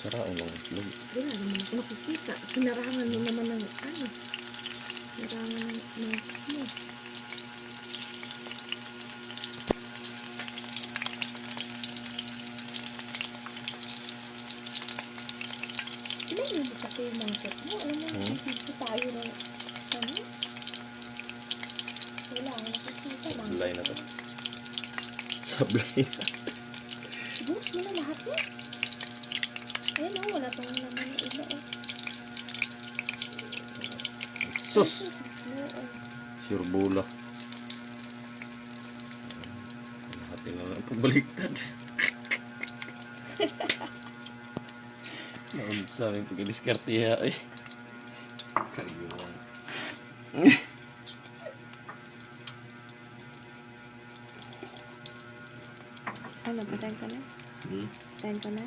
Saraan ng itlog. Wala naman ako nakikita. Sinarangan mo naman ng ano. Sinarangan ng mo. Ilan yun kasi yung mga set mo? Alam mo, nakikita tayo ng ano? Wala ako nakikita. Sablay na to. Sablay na. Buhos mo na lahat mo. Ayun o, wala pang naman ng iba o. Sus! Oo. Sirbula. Lahat na lang pabaliktad. Naunsa may pagkadiskartiya eh. Kayuan. Ano, patayin ka na? Patayin ka na?